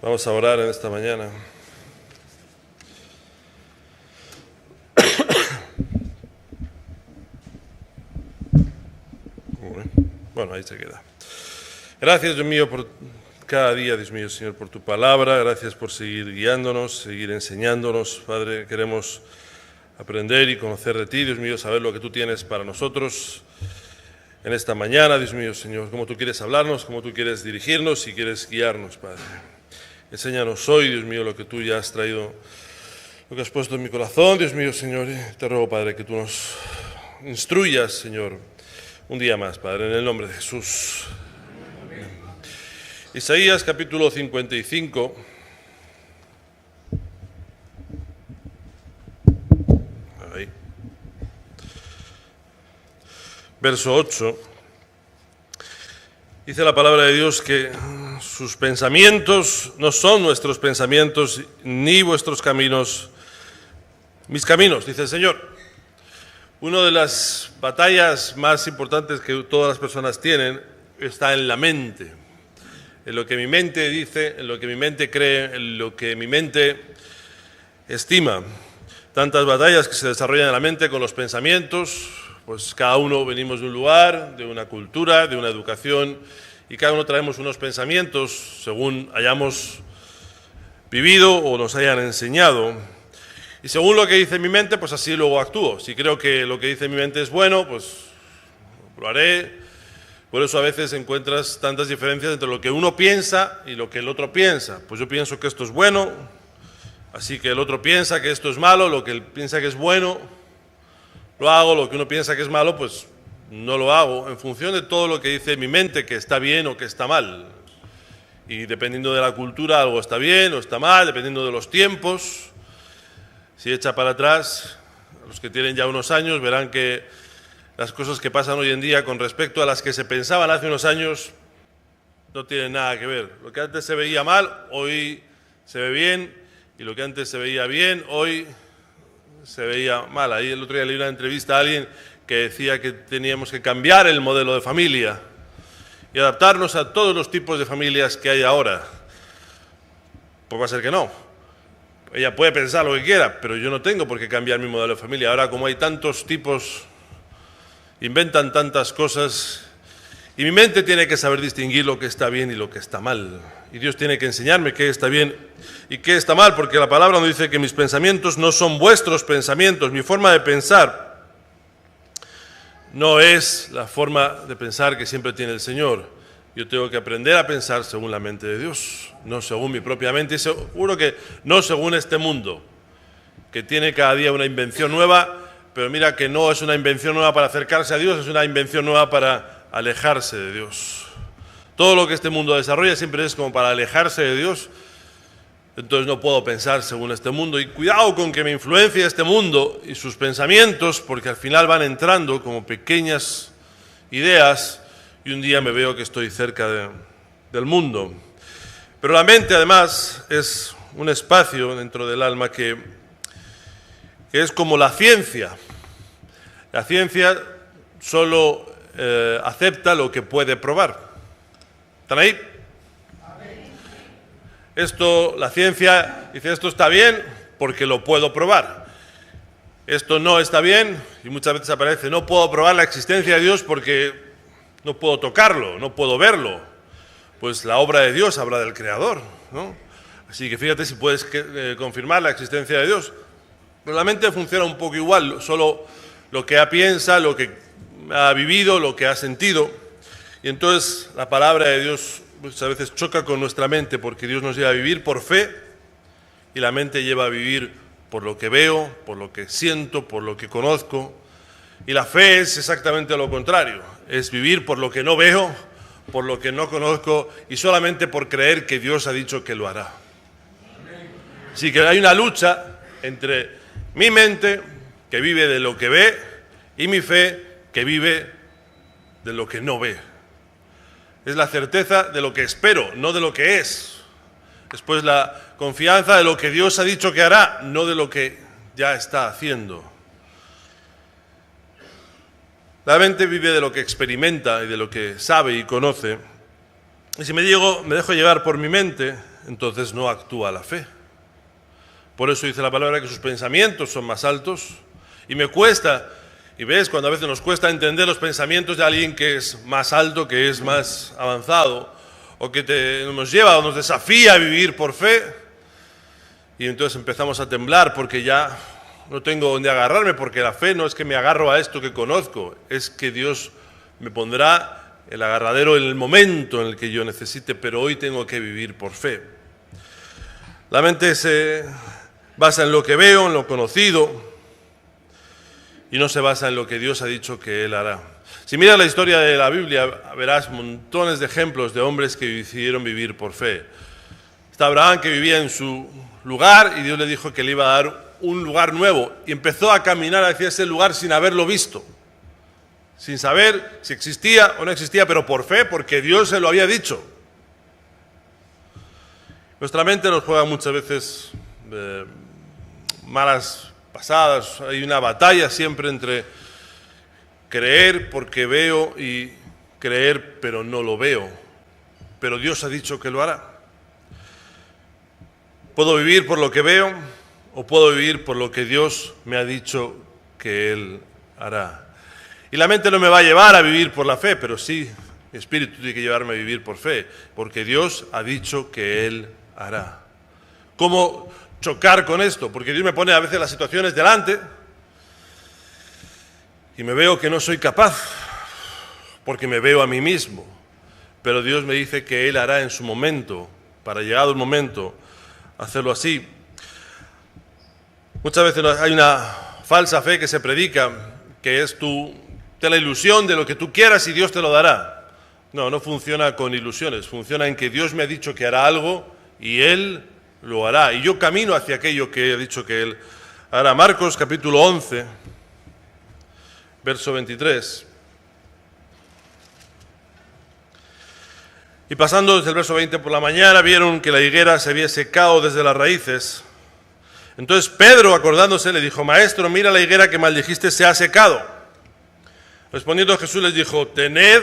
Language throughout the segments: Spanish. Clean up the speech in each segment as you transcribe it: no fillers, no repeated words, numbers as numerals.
Vamos a orar en esta mañana. Bueno, ahí se queda. Gracias, Dios mío, por cada día, Dios mío, Señor, por tu palabra. Gracias por seguir guiándonos, seguir enseñándonos. Padre, queremos aprender y conocer de ti, Dios mío, saber lo que tú tienes para nosotros en esta mañana, Dios mío, Señor, cómo tú quieres hablarnos, cómo tú quieres dirigirnos y quieres guiarnos, Padre. Enséñanos hoy, Dios mío, lo que tú ya has traído, lo que has puesto en mi corazón, Dios mío, Señor. Te ruego, Padre, que tú nos instruyas, Señor, un día más, Padre, en el nombre de Jesús. Isaías capítulo 55. Ahí. Verso 8. Dice la palabra de Dios que sus pensamientos no son nuestros pensamientos, ni vuestros caminos mis caminos, dice el Señor. Una de las batallas más importantes que todas las personas tienen está en la mente, en lo que mi mente dice, en lo que mi mente cree, en lo que mi mente estima. Tantas batallas que se desarrollan en la mente con los pensamientos, pues cada uno venimos de un lugar, de una cultura, de una educación, y cada uno traemos unos pensamientos según hayamos vivido o nos hayan enseñado. Y según lo que dice mi mente, pues así luego actúo. Si creo que lo que dice mi mente es bueno, pues lo haré. Por eso a veces encuentras tantas diferencias entre lo que uno piensa y lo que el otro piensa. Pues yo pienso que esto es bueno, así que el otro piensa que esto es malo, lo que él piensa que es bueno, lo hago, lo que uno piensa que es malo, pues no lo hago, en función de todo lo que dice mi mente, que está bien o que está mal. Y dependiendo de la cultura, algo está bien o está mal, dependiendo de los tiempos. Si echa para atrás, los que tienen ya unos años verán que las cosas que pasan hoy en día con respecto a las que se pensaban hace unos años no tienen nada que ver. Lo que antes se veía mal, hoy se ve bien, y lo que antes se veía bien, hoy se veía mal. Ahí el otro día leí una entrevista a alguien que decía que teníamos que cambiar el modelo de familia y adaptarnos a todos los tipos de familias que hay ahora. Pues va a ser que no. Ella puede pensar lo que quiera, pero yo no tengo por qué cambiar mi modelo de familia. Ahora, como hay tantos tipos, inventan tantas cosas, y mi mente tiene que saber distinguir lo que está bien y lo que está mal. Y Dios tiene que enseñarme qué está bien y qué está mal, porque la palabra nos dice que mis pensamientos no son vuestros pensamientos. Mi forma de pensar no es la forma de pensar que siempre tiene el Señor. Yo tengo que aprender a pensar según la mente de Dios, no según mi propia mente, y seguro que no según este mundo, que tiene cada día una invención nueva, pero mira que no es una invención nueva para acercarse a Dios, es una invención nueva para alejarse de Dios. Todo lo que este mundo desarrolla siempre es como para alejarse de Dios, entonces no puedo pensar según este mundo. Y cuidado con que me influencie este mundo y sus pensamientos, porque al final van entrando como pequeñas ideas, y un día me veo que estoy cerca del mundo. Pero la mente, además, es un espacio dentro del alma que es como la ciencia. La ciencia solo acepta lo que puede probar. ¿Están ahí? La ciencia dice, esto está bien porque lo puedo probar. Esto no está bien, y muchas veces aparece, no puedo probar la existencia de Dios porque no puedo tocarlo, no puedo verlo. Pues la obra de Dios habla del Creador, ¿no? Así que fíjate si puedes confirmar la existencia de Dios. Pero la mente funciona un poco igual, solo lo que piensa, lo que ha vivido, lo que ha sentido. Y entonces la palabra de Dios muchas veces choca con nuestra mente, porque Dios nos lleva a vivir por fe y la mente lleva a vivir por lo que veo, por lo que siento, por lo que conozco. Y la fe es exactamente lo contrario, es vivir por lo que no veo, por lo que no conozco y solamente por creer que Dios ha dicho que lo hará. Así que hay una lucha entre mi mente, que vive de lo que ve, y mi fe, que vive de lo que no ve. Es la certeza de lo que espero, no de lo que es. Después la confianza de lo que Dios ha dicho que hará, no de lo que ya está haciendo. La mente vive de lo que experimenta y de lo que sabe y conoce. Y si me dejo llevar por mi mente, entonces no actúa la fe. Por eso dice la palabra que sus pensamientos son más altos. Y me cuesta, y ves, cuando a veces nos cuesta entender los pensamientos de alguien que es más alto, que es más avanzado, o que nos lleva o nos desafía a vivir por fe, y entonces empezamos a temblar porque ya no tengo dónde agarrarme, porque la fe no es que me agarro a esto que conozco, es que Dios me pondrá el agarradero en el momento en el que yo necesite, pero hoy tengo que vivir por fe. La mente se basa en lo que veo, en lo conocido, y no se basa en lo que Dios ha dicho que Él hará. Si miras la historia de la Biblia, verás montones de ejemplos de hombres que decidieron vivir por fe. Está Abraham, que vivía en su lugar, y Dios le dijo que le iba a dar un lugar nuevo, y empezó a caminar hacia ese lugar sin haberlo visto, sin saber si existía o no existía, pero por fe, porque Dios se lo había dicho. Nuestra mente nos juega muchas veces malas pasadas. Hay una batalla siempre entre creer porque veo y creer pero no lo veo. Pero Dios ha dicho que lo hará. Puedo vivir por lo que veo o puedo vivir por lo que Dios me ha dicho que Él hará. Y la mente no me va a llevar a vivir por la fe, pero sí, mi espíritu tiene que llevarme a vivir por fe, porque Dios ha dicho que Él hará. ¿Cómo chocar con esto? Porque Dios me pone a veces las situaciones delante y me veo que no soy capaz, porque me veo a mí mismo. Pero Dios me dice que Él hará en su momento, para llegado el momento, hacerlo así. Muchas veces hay una falsa fe que se predica, que es la ilusión de lo que tú quieras y Dios te lo dará. No, no funciona con ilusiones, funciona en que Dios me ha dicho que hará algo y Él lo hará. Y yo camino hacia aquello que he dicho que Él hará. Marcos capítulo 11, verso 23. Y pasando desde el verso 20 por la mañana, vieron que la higuera se había secado desde las raíces. Entonces Pedro, acordándose, le dijo: Maestro, mira la higuera que maldijiste se ha secado. Respondiendo Jesús les dijo: tened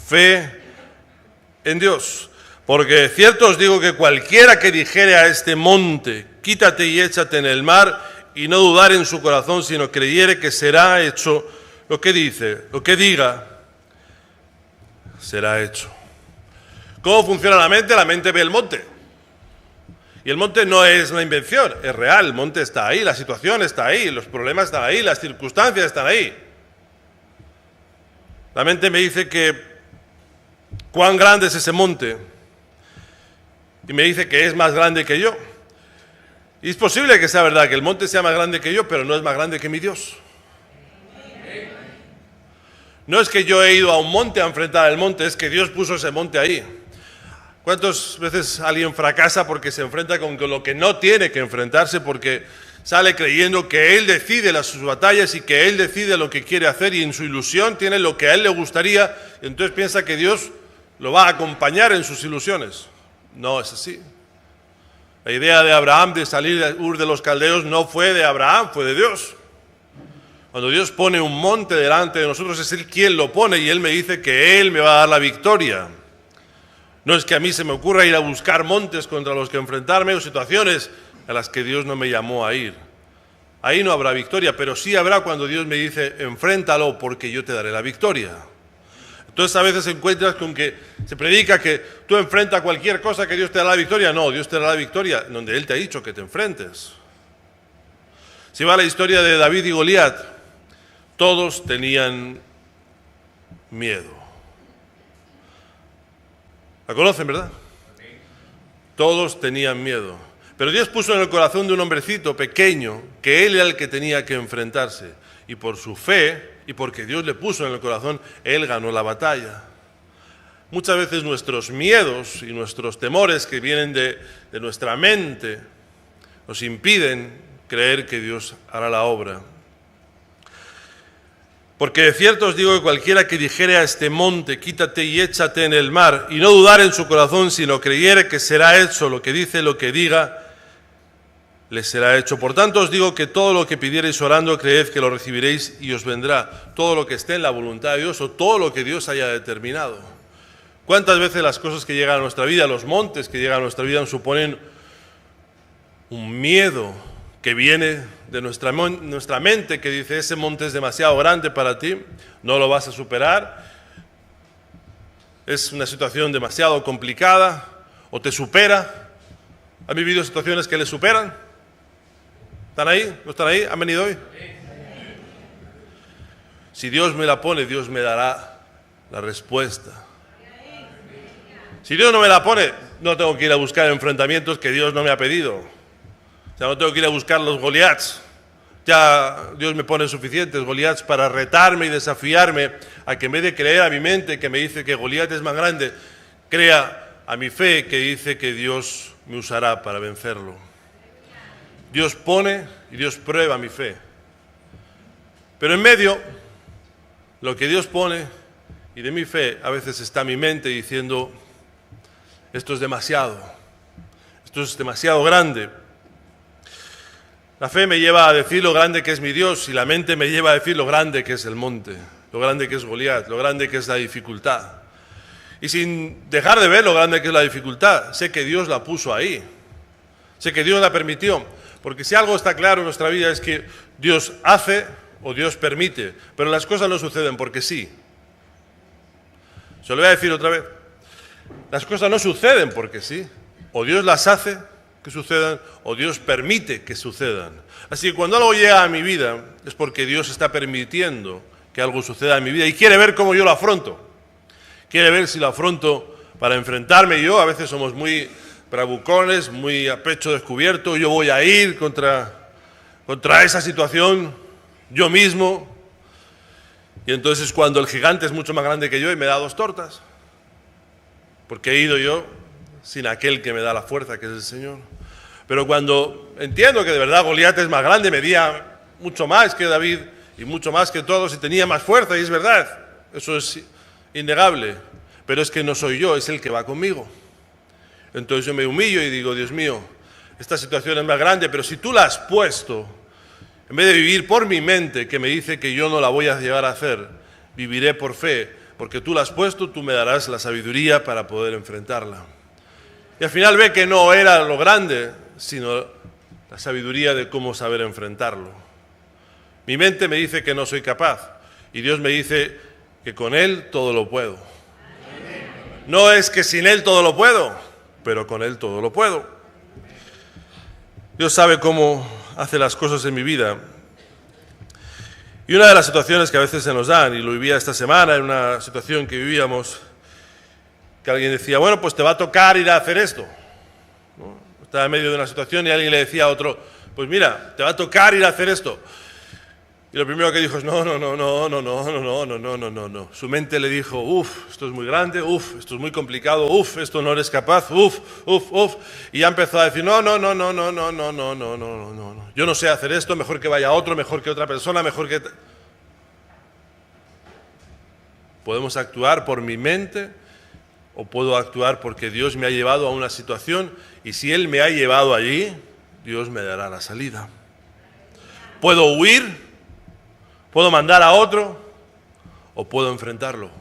fe en Dios, porque cierto os digo que cualquiera que dijere a este monte, quítate y échate en el mar, y no dudar en su corazón, sino creyere que será hecho lo que dice, lo que diga, será hecho. ¿Cómo funciona la mente? La mente ve el monte. Y el monte no es una invención, es real. El monte está ahí, la situación está ahí, los problemas están ahí, las circunstancias están ahí. La mente me dice que cuán grande es ese monte y me dice que es más grande que yo. Y es posible que sea verdad, que el monte sea más grande que yo, pero no es más grande que mi Dios. No es que yo he ido a un monte a enfrentar el monte, es que Dios puso ese monte ahí. ¿Cuántas veces alguien fracasa porque se enfrenta con lo que no tiene que enfrentarse, porque sale creyendo que Él decide sus batallas y que Él decide lo que quiere hacer, y en su ilusión tiene lo que a Él le gustaría, y entonces piensa que Dios lo va a acompañar en sus ilusiones? No es así. La idea de Abraham de salir de Ur de los Caldeos no fue de Abraham, fue de Dios. Cuando Dios pone un monte delante de nosotros, es Él quien lo pone, y Él me dice que Él me va a dar la victoria. No es que a mí se me ocurra ir a buscar montes contra los que enfrentarme, o situaciones a las que Dios no me llamó a ir. Ahí no habrá victoria, pero sí habrá cuando Dios me dice: enfréntalo porque yo te daré la victoria. Entonces a veces encuentras con que se predica que tú enfrentas cualquier cosa que Dios te dará la victoria. No, Dios te dará la victoria donde Él te ha dicho que te enfrentes. Si va la historia de David y Goliat, todos tenían miedo. ¿La conocen, verdad? Todos tenían miedo. Pero Dios puso en el corazón de un hombrecito pequeño que él era el que tenía que enfrentarse. Y por su fe, y porque Dios le puso en el corazón, él ganó la batalla. Muchas veces nuestros miedos y nuestros temores que vienen de nuestra mente nos impiden creer que Dios hará la obra. Porque de cierto os digo que cualquiera que dijere a este monte, quítate y échate en el mar, y no dudar en su corazón, sino creyere que será hecho lo que dice, lo que diga, le será hecho. Por tanto os digo que todo lo que pidiereis orando, creed que lo recibiréis y os vendrá. Todo lo que esté en la voluntad de Dios, o todo lo que Dios haya determinado. ¿Cuántas veces las cosas que llegan a nuestra vida, los montes que llegan a nuestra vida, nos suponen un miedo que viene de nuestra mente, que dice, ese monte es demasiado grande para ti, no lo vas a superar, es una situación demasiado complicada, o te supera? ¿Han vivido situaciones que les superan? ¿Están ahí? ¿No están ahí? ¿Han venido hoy? Si Dios me la pone, Dios me dará la respuesta. Si Dios no me la pone, no tengo que ir a buscar enfrentamientos que Dios no me ha pedido. O sea, no tengo que ir a buscar los Goliats. Ya Dios me pone suficientes Goliats para retarme y desafiarme a que en vez de creer a mi mente que me dice que Goliat es más grande, crea a mi fe que dice que Dios me usará para vencerlo. Dios pone y Dios prueba mi fe. Pero en medio, lo que Dios pone y de mi fe, a veces está mi mente diciendo, esto es demasiado grande. La fe me lleva a decir lo grande que es mi Dios y la mente me lleva a decir lo grande que es el monte, lo grande que es Goliat, lo grande que es la dificultad. Y sin dejar de ver lo grande que es la dificultad, sé que Dios la puso ahí, sé que Dios la permitió, porque si algo está claro en nuestra vida es que Dios hace o Dios permite, pero las cosas no suceden porque sí. Se lo voy a decir otra vez. Las cosas no suceden porque sí. O Dios las hace que sucedan, o Dios permite que sucedan. Así que cuando algo llega a mi vida, es porque Dios está permitiendo que algo suceda en mi vida y quiere ver cómo yo lo afronto. Quiere ver si lo afronto para enfrentarme. Yo a veces somos muy bravucones, muy a pecho descubierto. Yo voy a ir contra esa situación yo mismo. Y entonces cuando el gigante es mucho más grande que yo y me da 2 tortas. Porque he ido yo sin aquel que me da la fuerza, que es el Señor. Pero cuando entiendo que de verdad Goliat es más grande, medía mucho más que David y mucho más que todos y tenía más fuerza, y es verdad, eso es innegable. Pero es que no soy yo, es el que va conmigo. Entonces yo me humillo y digo, Dios mío, esta situación es más grande, pero si tú la has puesto, en vez de vivir por mi mente, que me dice que yo no la voy a llegar a hacer, viviré por fe, porque tú la has puesto, tú me darás la sabiduría para poder enfrentarla. Y al final ve que no era lo grande, sino la sabiduría de cómo saber enfrentarlo. Mi mente me dice que no soy capaz, y Dios me dice que con Él todo lo puedo. No es que sin Él todo lo puedo, pero con Él todo lo puedo. Dios sabe cómo hace las cosas en mi vida. Y una de las situaciones que a veces se nos dan, y lo vivía esta semana en una situación que vivíamos, que alguien decía, bueno, pues te va a tocar ir a hacer esto, ¿no? Estaba en medio de una situación y alguien le decía a otro, pues mira, te va a tocar ir a hacer esto. Y lo primero que dijo es, no. Su mente le dijo, esto es muy grande, esto es muy complicado, esto no eres capaz, Y ya empezó a decir, no. Yo no sé hacer esto, mejor que vaya otro, mejor que otra persona, mejor que... Podemos actuar por mi mente o puedo actuar porque Dios me ha llevado a una situación y si Él me ha llevado allí, Dios me dará la salida. Puedo huir, puedo mandar a otro o puedo enfrentarlo.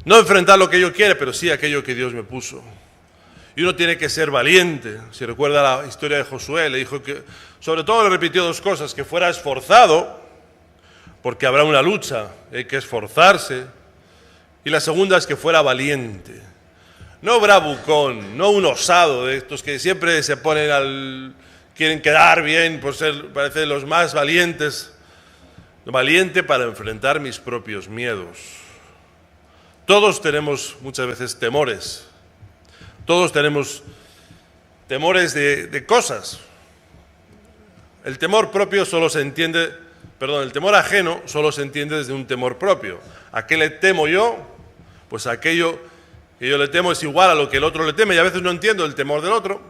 No enfrentar lo que yo quiero, pero sí aquello que Dios me puso. Y uno tiene que ser valiente. Si recuerda la historia de Josué, le dijo que, sobre todo le repitió 2 cosas, que fuera esforzado, porque habrá una lucha, hay que esforzarse. Y la segunda es que fuera valiente. No bravucón, no un osado de estos que siempre se ponen quieren quedar bien por parecer los más valientes. Valiente para enfrentar mis propios miedos. Todos tenemos muchas veces temores. Todos tenemos temores de cosas. El temor propio solo se entiende, el temor ajeno solo se entiende desde un temor propio. ¿A qué le temo yo? Pues aquello que yo le temo es igual a lo que el otro le teme y a veces no entiendo el temor del otro,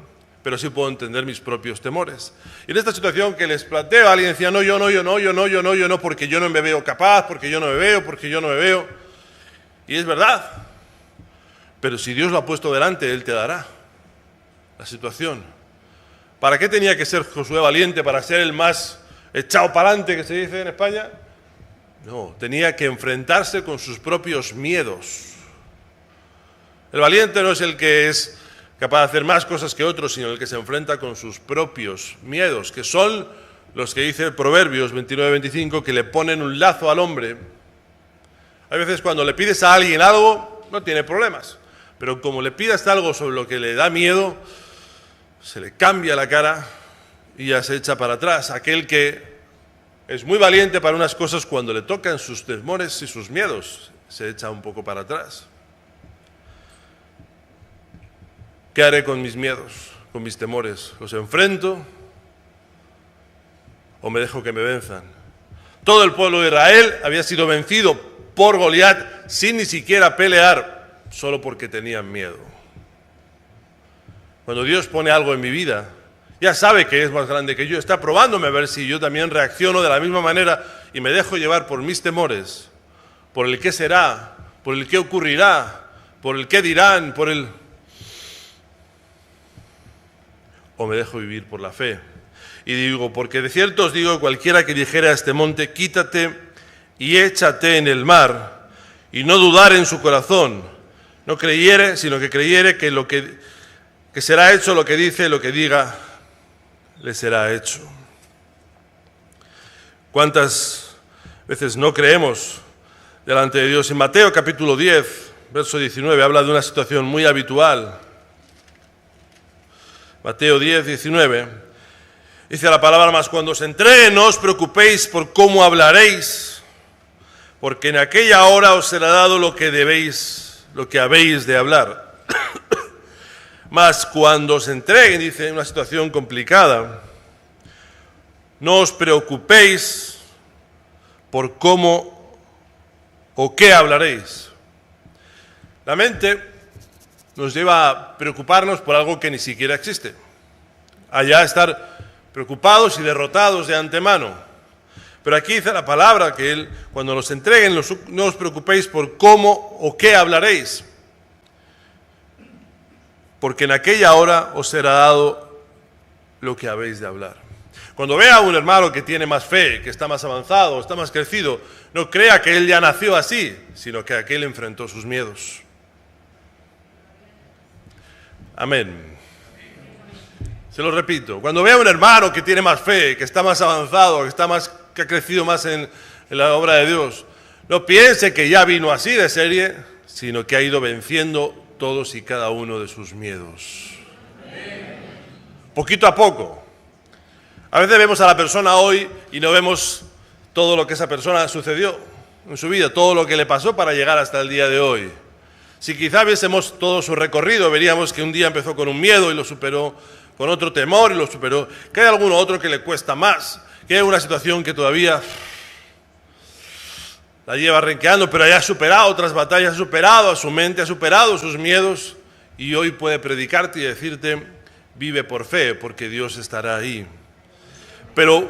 pero sí puedo entender mis propios temores. Y en esta situación que les planteo, alguien decía, no, yo no, porque yo no me veo capaz, porque yo no me veo. Y es verdad. Pero si Dios lo ha puesto delante, Él te dará la situación. ¿Para qué tenía que ser Josué valiente? ¿Para ser el más echado para adelante que se dice en España? No, tenía que enfrentarse con sus propios miedos. El valiente no es el que es capaz de hacer más cosas que otros, sino el que se enfrenta con sus propios miedos, que son los que dice Proverbios 29-25, que le ponen un lazo al hombre. Hay veces cuando le pides a alguien algo, no tiene problemas, pero como le pidas algo sobre lo que le da miedo, se le cambia la cara y ya se echa para atrás. Aquel que es muy valiente para unas cosas, cuando le tocan sus temores y sus miedos, se echa un poco para atrás. ¿Qué haré con mis miedos, con mis temores? ¿Los enfrento o me dejo que me venzan? Todo el pueblo de Israel había sido vencido por Goliat sin ni siquiera pelear, solo porque tenían miedo. Cuando Dios pone algo en mi vida, ya sabe que es más grande que yo, está probándome a ver si yo también reacciono de la misma manera y me dejo llevar por mis temores, por el qué será, por el qué ocurrirá, por el qué dirán, o me dejo vivir por la fe. Y digo, porque de cierto os digo, cualquiera que dijera a este monte, quítate y échate en el mar, y no dudar en su corazón, no creyere, sino que creyere que será hecho lo que dice, lo que diga, le será hecho. ¿Cuántas veces no creemos delante de Dios? En Mateo capítulo 10, verso 19, habla de una situación muy habitual. Mateo 10, 19, dice la palabra: mas cuando os entreguen, no os preocupéis por cómo hablaréis, porque en aquella hora os será dado lo que habéis de hablar. Mas cuando os entreguen, dice, en una situación complicada, no os preocupéis por cómo o qué hablaréis. La mente nos lleva a preocuparnos por algo que ni siquiera existe. Allá estar preocupados y derrotados de antemano. Pero aquí dice la palabra que cuando los entreguen, no os preocupéis por cómo o qué hablaréis, porque en aquella hora os será dado lo que habéis de hablar. Cuando vea a un hermano que tiene más fe, que está más avanzado, está más crecido, no crea que él ya nació así, sino que aquel enfrentó sus miedos. Amén. Se lo repito, cuando vea a un hermano que tiene más fe, que está más avanzado, que ha crecido más en la obra de Dios, no piense que ya vino así de serie, sino que ha ido venciendo todos y cada uno de sus miedos. Poquito a poco. A veces vemos a la persona hoy y no vemos todo lo que esa persona sucedió en su vida, todo lo que le pasó para llegar hasta el día de hoy. Si quizá viésemos todo su recorrido, veríamos que un día empezó con un miedo y lo superó con otro temor y lo superó, que hay alguno otro que le cuesta más, que hay una situación que todavía la lleva renqueando, pero ya ha superado otras batallas, ha superado a su mente, ha superado sus miedos, y hoy puede predicarte y decirte: vive por fe, porque Dios estará ahí. Pero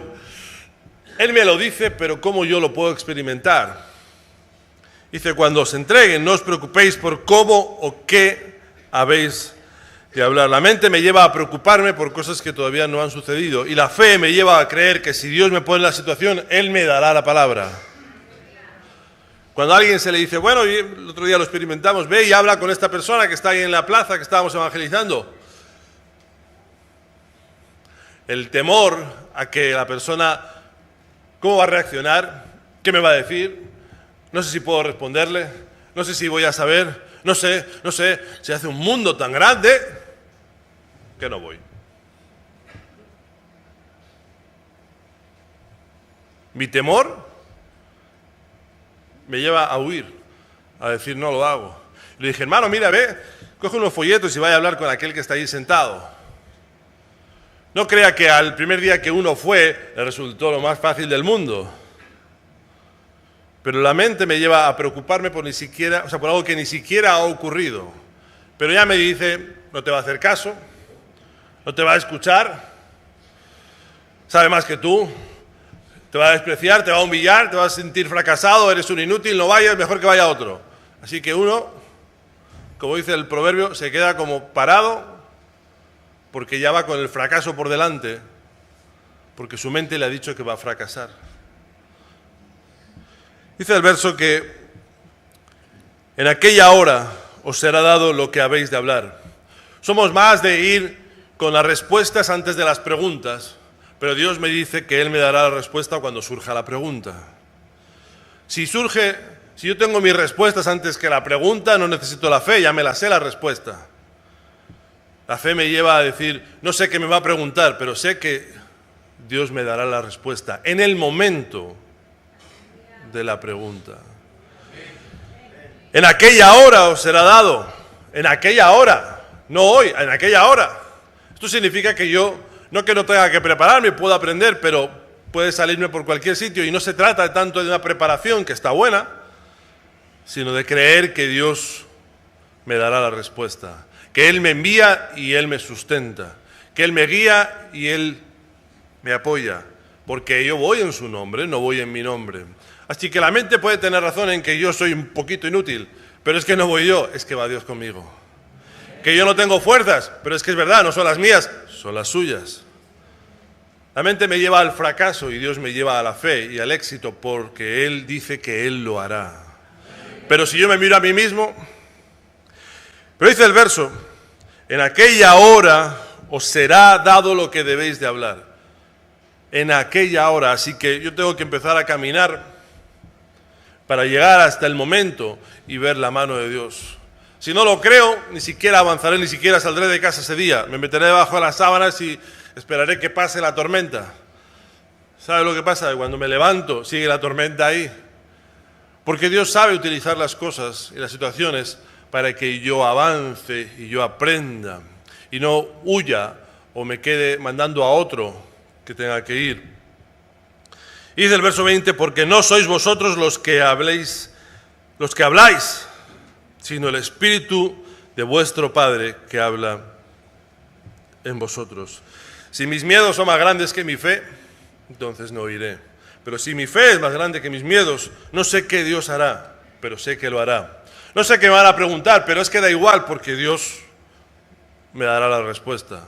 Él me lo dice, pero ¿cómo yo lo puedo experimentar? Dice: cuando os entreguen, no os preocupéis por cómo o qué habéis de hablar. La mente me lleva a preocuparme por cosas que todavía no han sucedido, y la fe me lleva a creer que si Dios me pone en la situación, Él me dará la palabra. Cuando a alguien se le dice: bueno, y el otro día lo experimentamos, ve y habla con esta persona que está ahí en la plaza, que estábamos evangelizando. El temor a que la persona, ¿cómo va a reaccionar? ¿Qué me va a decir? No sé si puedo responderle, no sé si voy a saber, no sé, se hace un mundo tan grande que no voy. Mi temor me lleva a huir, a decir: no lo hago. Le dije: hermano, mira, ve, coge unos folletos y vaya a hablar con aquel que está ahí sentado. No crea que al primer día que uno fue, le resultó lo más fácil del mundo. Pero la mente me lleva a preocuparme por algo que ni siquiera ha ocurrido. Pero ya me dice: no te va a hacer caso, no te va a escuchar, sabe más que tú, te va a despreciar, te va a humillar, te va a sentir fracasado, eres un inútil, no vayas, mejor que vaya otro. Así que uno, como dice el proverbio, se queda como parado porque ya va con el fracaso por delante, porque su mente le ha dicho que va a fracasar. Dice el verso que en aquella hora os será dado lo que habéis de hablar. Somos más de ir con las respuestas antes de las preguntas, pero Dios me dice que Él me dará la respuesta cuando surja la pregunta. Si yo tengo mis respuestas antes que la pregunta, no necesito la fe, ya me la sé la respuesta. La fe me lleva a decir, no sé qué me va a preguntar, pero sé que Dios me dará la respuesta en el momento de la pregunta. En aquella hora os será dado, en aquella hora, no hoy, en aquella hora. Esto significa que no tenga que prepararme, puedo aprender, pero puede salirme por cualquier sitio, y no se trata tanto de una preparación, que está buena, sino de creer que Dios me dará la respuesta, que Él me envía y Él me sustenta, que Él me guía y Él me apoya, porque yo voy en su nombre, no voy en mi nombre. Así que la mente puede tener razón en que yo soy un poquito inútil, pero es que no voy yo, es que va Dios conmigo. Que yo no tengo fuerzas, pero es que es verdad, no son las mías, son las suyas. La mente me lleva al fracaso y Dios me lleva a la fe y al éxito, porque Él dice que Él lo hará. Pero si yo me miro a mí mismo, pero dice el verso, en aquella hora os será dado lo que debéis de hablar. En aquella hora, así que yo tengo que empezar a caminar para llegar hasta el momento y ver la mano de Dios. Si no lo creo, ni siquiera avanzaré, ni siquiera saldré de casa ese día. Me meteré debajo de las sábanas y esperaré que pase la tormenta. ¿Sabe lo que pasa? Cuando me levanto, sigue la tormenta ahí. Porque Dios sabe utilizar las cosas y las situaciones para que yo avance y yo aprenda y no huya o me quede mandando a otro que tenga que ir. Y dice el verso 20, porque no sois vosotros los que habláis, sino el Espíritu de vuestro Padre que habla en vosotros. Si mis miedos son más grandes que mi fe, entonces no iré. Pero si mi fe es más grande que mis miedos, no sé qué Dios hará, pero sé que lo hará. No sé qué me van a preguntar, pero es que da igual, porque Dios me dará la respuesta.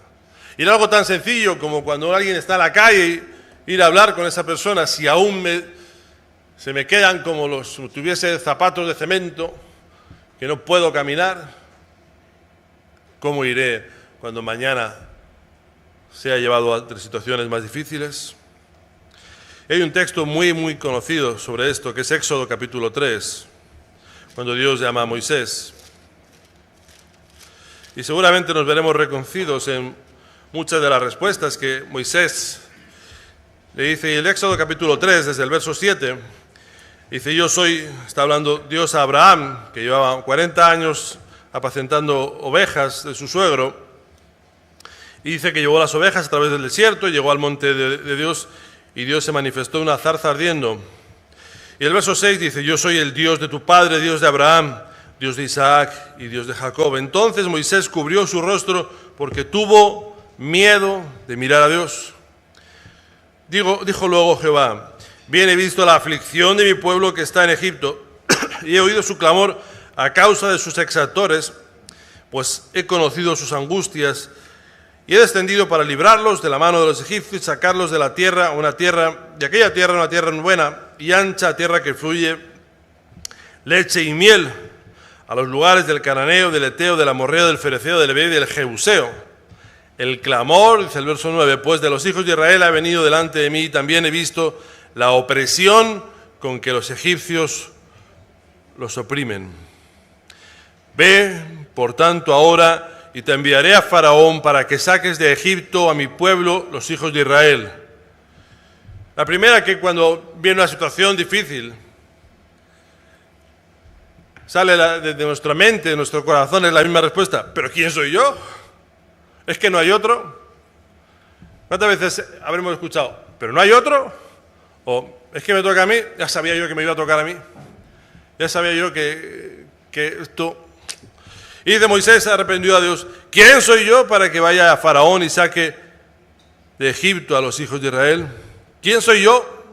Y algo tan sencillo como cuando alguien está en la calle, ir a hablar con esa persona, si aún se me quedan como si tuviese zapatos de cemento, que no puedo caminar, ¿cómo iré cuando mañana sea llevado a situaciones más difíciles? Hay un texto muy, muy conocido sobre esto, que es Éxodo capítulo 3, cuando Dios llama a Moisés. Y seguramente nos veremos reconocidos en muchas de las respuestas que Moisés le dice. Y el Éxodo capítulo 3, desde el verso 7, dice, está hablando Dios a Abraham, que llevaba 40 años apacentando ovejas de su suegro, y dice que llevó las ovejas a través del desierto, y llegó al monte de Dios, y Dios se manifestó una zarza ardiendo. Y el verso 6 dice, yo soy el Dios de tu padre, Dios de Abraham, Dios de Isaac y Dios de Jacob. Entonces Moisés cubrió su rostro porque tuvo miedo de mirar a Dios. Dijo luego Jehová, bien he visto la aflicción de mi pueblo que está en Egipto, y he oído su clamor a causa de sus exactores, pues he conocido sus angustias, y he descendido para librarlos de la mano de los egipcios, sacarlos de la tierra, una tierra buena y ancha, tierra que fluye leche y miel, a los lugares del cananeo, del eteo, del amorreo, del fereceo, del heveo y del jebuseo. El clamor, dice el verso 9, pues de los hijos de Israel ha venido delante de mí, y también he visto la opresión con que los egipcios los oprimen. Ve, por tanto, ahora, y te enviaré a Faraón para que saques de Egipto a mi pueblo, los hijos de Israel. La primera, que cuando viene una situación difícil, sale de nuestra mente, de nuestro corazón, es la misma respuesta. ¿Pero quién soy yo? ¿Es que no hay otro? ¿Cuántas veces habremos escuchado? ¿Pero no hay otro? ¿O es que me toca a mí? Ya sabía yo que me iba a tocar a mí. Ya sabía yo que esto... Y de Moisés arrepentió a Dios. ¿Quién soy yo para que vaya a Faraón y saque de Egipto a los hijos de Israel? ¿Quién soy yo?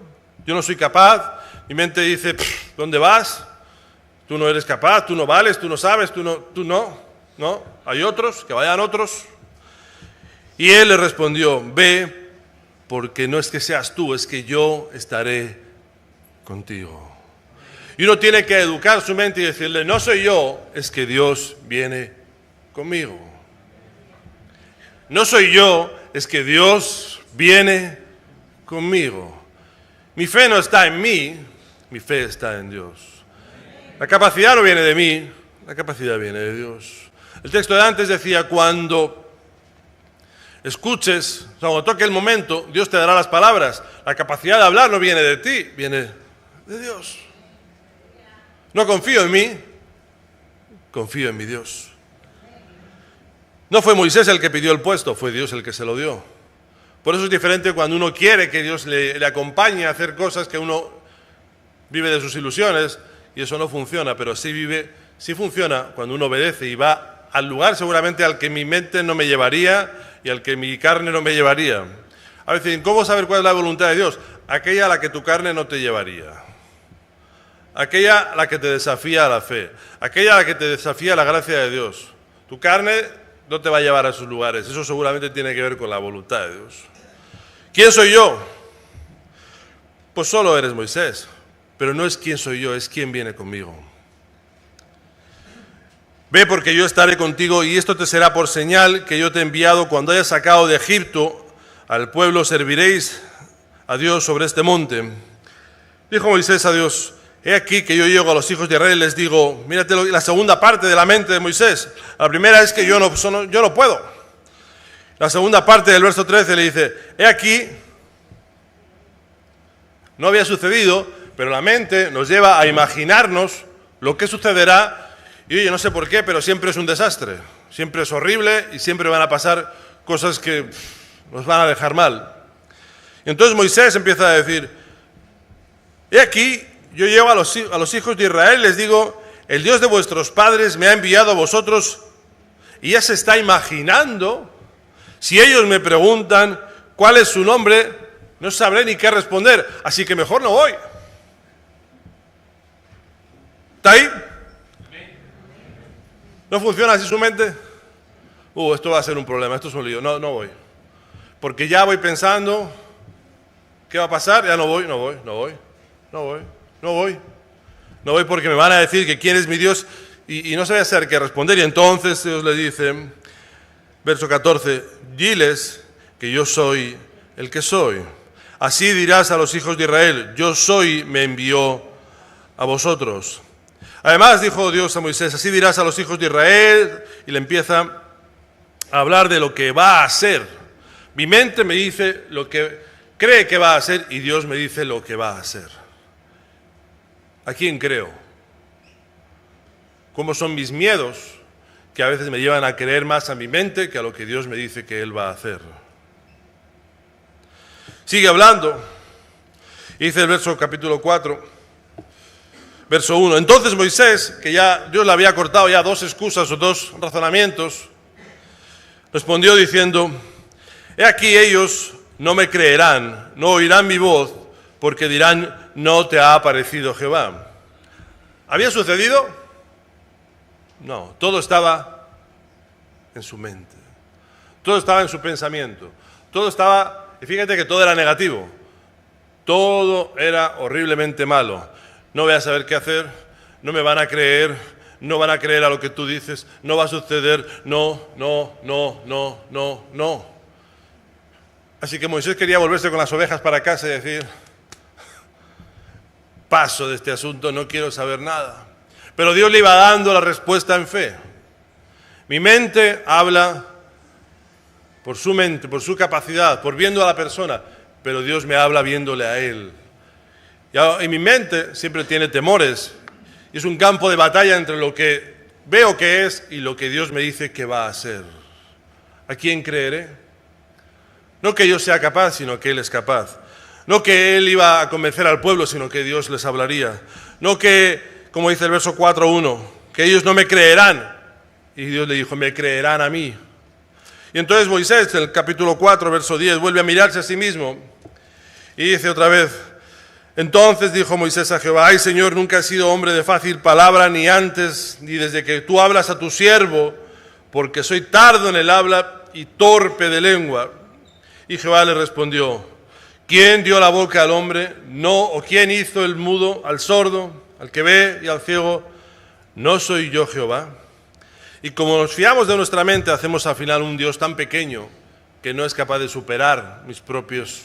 Yo no soy capaz. Mi mente dice, ¿dónde vas? Tú no eres capaz, tú no vales, tú no sabes, tú no. Hay otros, que vayan otros. Y él le respondió, ve, porque no es que seas tú, es que yo estaré contigo. Y uno tiene que educar su mente y decirle, no soy yo, es que Dios viene conmigo. No soy yo, es que Dios viene conmigo. Mi fe no está en mí, mi fe está en Dios. La capacidad no viene de mí, la capacidad viene de Dios. El texto de antes decía, cuando escuches, cuando toque el momento, Dios te dará las palabras. La capacidad de hablar no viene de ti, viene de Dios. No confío en mí, confío en mi Dios. No fue Moisés el que pidió el puesto, fue Dios el que se lo dio. Por eso es diferente cuando uno quiere que Dios le acompañe a hacer cosas, que uno vive de sus ilusiones y eso no funciona, pero sí funciona cuando uno obedece y va al lugar seguramente al que mi mente no me llevaría y al que mi carne no me llevaría. A veces, ¿cómo saber cuál es la voluntad de Dios? Aquella a la que tu carne no te llevaría. Aquella a la que te desafía a la fe. Aquella a la que te desafía a la gracia de Dios. Tu carne no te va a llevar a esos lugares. Eso seguramente tiene que ver con la voluntad de Dios. ¿Quién soy yo? Pues solo eres Moisés. Pero no es quién soy yo, es quién viene conmigo. Ve, porque yo estaré contigo y esto te será por señal que yo te he enviado. Cuando hayas sacado de Egipto al pueblo, serviréis a Dios sobre este monte. Dijo Moisés a Dios, he aquí que yo llego a los hijos de Israel y les digo, mírate la segunda parte de la mente de Moisés. La primera es que yo no puedo. La segunda parte del verso 13 le dice, he aquí, no había sucedido, pero la mente nos lleva a imaginarnos lo que sucederá. Y oye, no sé por qué, pero siempre es un desastre. Siempre es horrible y siempre van a pasar cosas que nos van a dejar mal. Y entonces Moisés empieza a decir, he aquí, yo llego a los hijos de Israel y les digo, el Dios de vuestros padres me ha enviado a vosotros, y ya se está imaginando, si ellos me preguntan cuál es su nombre, no sabré ni qué responder, así que mejor no voy. ¿Está ahí? ¿No funciona así su mente? Esto va a ser un problema, esto es un lío, no voy. Porque ya voy pensando, ¿qué va a pasar? Ya no voy porque me van a decir que quién es mi Dios y no sabía hacer qué responder. Y entonces Dios le dice, verso 14, diles que yo soy el que soy. Así dirás a los hijos de Israel, yo soy, me envió a vosotros. Además dijo Dios a Moisés, así dirás a los hijos de Israel, y le empieza a hablar de lo que va a hacer. Mi mente me dice lo que cree que va a hacer y Dios me dice lo que va a hacer. ¿A quién creo? ¿Cómo son mis miedos que a veces me llevan a creer más a mi mente que a lo que Dios me dice que Él va a hacer? Sigue hablando. Dice el verso capítulo 4. Verso 1, entonces Moisés, que ya Dios le había cortado ya dos excusas o dos razonamientos, respondió diciendo, he aquí ellos no me creerán, no oirán mi voz, porque dirán, no te ha aparecido Jehová. ¿Había sucedido? No, todo estaba en su mente, todo estaba en su pensamiento, todo estaba, y fíjate que todo era negativo, todo era horriblemente malo. No voy a saber qué hacer, no me van a creer, no van a creer a lo que tú dices, no va a suceder, no. Así que Moisés quería volverse con las ovejas para casa y decir, paso de este asunto, no quiero saber nada. Pero Dios le iba dando la respuesta en fe. Mi mente habla por su mente, por su capacidad, por viendo a la persona, pero Dios me habla viéndole a Él. Y mi mente siempre tiene temores. Y es un campo de batalla entre lo que veo que es y lo que Dios me dice que va a ser. ¿A quién creeré? No que yo sea capaz, sino que Él es capaz. No que Él iba a convencer al pueblo, sino que Dios les hablaría. No que, como dice el verso 4.1, que ellos no me creerán. Y Dios le dijo, me creerán a mí. Y entonces Moisés, en el capítulo 4, verso 10, vuelve a mirarse a sí mismo. Y dice otra vez, entonces dijo Moisés a Jehová, ay Señor, nunca he sido hombre de fácil palabra, ni antes, ni desde que tú hablas a tu siervo, porque soy tardo en el habla y torpe de lengua. Y Jehová le respondió, ¿quién dio la boca al hombre? No, ¿o quién hizo el mudo al sordo? al que ve y al ciego, ¿no soy yo Jehová? Y como nos fiamos de nuestra mente, hacemos al final un Dios tan pequeño que no es capaz de superar mis propias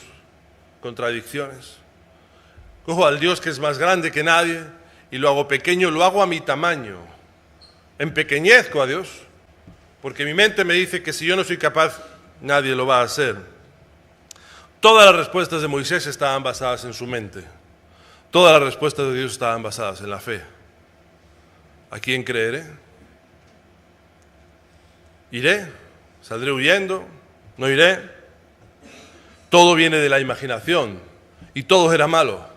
contradicciones. Cojo al Dios que es más grande que nadie y lo hago pequeño, lo hago a mi tamaño. Empequeñezco a Dios, porque mi mente me dice que si yo no soy capaz, nadie lo va a hacer. Todas las respuestas de Moisés estaban basadas en su mente. Todas las respuestas de Dios estaban basadas en la fe. ¿A quién creeré? ¿Iré? ¿Saldré huyendo? ¿No iré? Todo viene de la imaginación y todo era malo.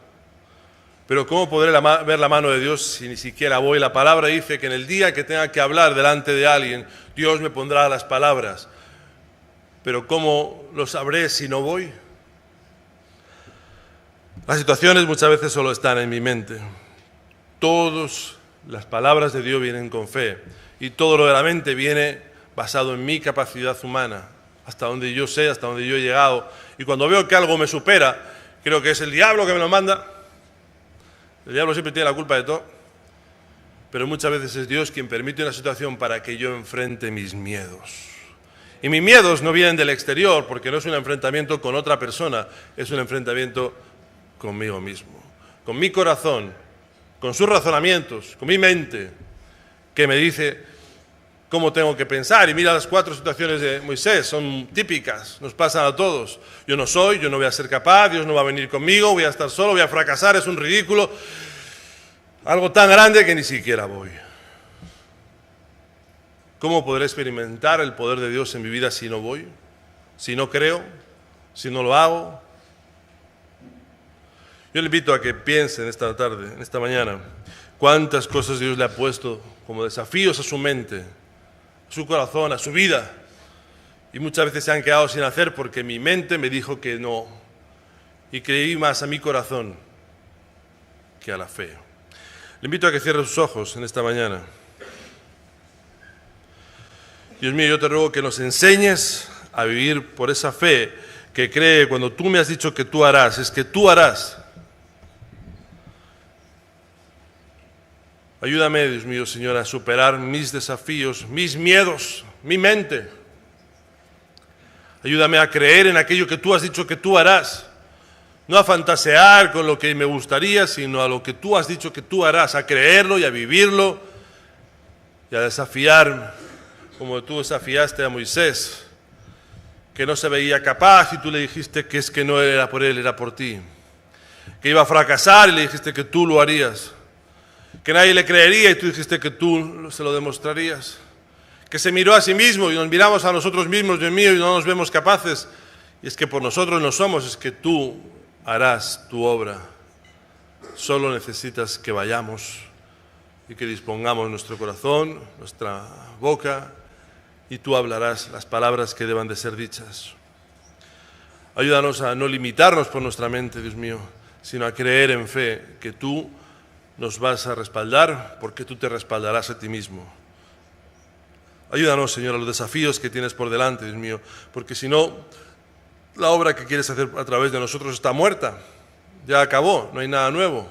Pero ¿cómo podré ver la mano de Dios si ni siquiera voy? La palabra dice que en el día que tenga que hablar delante de alguien, Dios me pondrá las palabras. Pero ¿cómo lo sabré si no voy? Las situaciones muchas veces solo están en mi mente. Todas las palabras de Dios vienen con fe y todo lo de la mente viene basado en mi capacidad humana, hasta donde yo sé, hasta donde yo he llegado. Y cuando veo que algo me supera, creo que es el diablo que me lo manda. El diablo siempre tiene la culpa de todo, pero muchas veces es Dios quien permite una situación para que yo enfrente mis miedos. Y mis miedos no vienen del exterior, porque no es un enfrentamiento con otra persona, es un enfrentamiento conmigo mismo, con mi corazón, con sus razonamientos, con mi mente, que me dice cómo tengo que pensar. Y mira las 4 situaciones de Moisés, son típicas, nos pasan a todos. Yo no voy a ser capaz, Dios no va a venir conmigo, voy a estar solo, voy a fracasar, es un ridículo. Algo tan grande que ni siquiera voy. ¿Cómo podré experimentar el poder de Dios en mi vida si no voy? Si no creo, si no lo hago. Yo le invito a que piensen esta tarde, en esta mañana, cuántas cosas Dios le ha puesto como desafíos a su mente, a su corazón, a su vida. Y muchas veces se han quedado sin hacer porque mi mente me dijo que no. Y creí más a mi corazón que a la fe. Le invito a que cierre sus ojos en esta mañana. Dios mío, yo te ruego que nos enseñes a vivir por esa fe que cree cuando tú me has dicho que tú harás, es que tú harás. Ayúdame, Dios mío, Señor, a superar mis desafíos, mis miedos, mi mente. Ayúdame a creer en aquello que tú has dicho que tú harás. No a fantasear con lo que me gustaría, sino a lo que tú has dicho que tú harás, a creerlo y a vivirlo y a desafiarme, como tú desafiaste a Moisés, que no se veía capaz y tú le dijiste que es que no era por él, era por ti. Que iba a fracasar y le dijiste que tú lo harías. Que nadie le creería y tú dijiste que tú se lo demostrarías. Que se miró a sí mismo y nos miramos a nosotros mismos, Dios mío, y no nos vemos capaces. Y es que por nosotros no somos, es que tú harás tu obra. Solo necesitas que vayamos y que dispongamos nuestro corazón, nuestra boca, y tú hablarás las palabras que deban de ser dichas. Ayúdanos a no limitarnos por nuestra mente, Dios mío, sino a creer en fe que tú nos vas a respaldar porque tú te respaldarás a ti mismo. Ayúdanos, Señor, a los desafíos que tienes por delante, Dios mío, porque si no, la obra que quieres hacer a través de nosotros está muerta, ya acabó, no hay nada nuevo.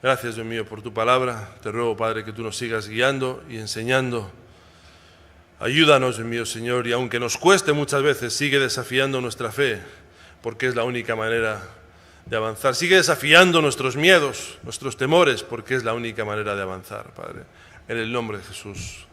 Gracias, Dios mío, por tu palabra. Te ruego, Padre, que tú nos sigas guiando y enseñando. Ayúdanos, Dios mío, Señor, y aunque nos cueste muchas veces, sigue desafiando nuestra fe, porque es la única manera de avanzar. Sigue desafiando nuestros miedos, nuestros temores, porque es la única manera de avanzar, Padre. En el nombre de Jesús.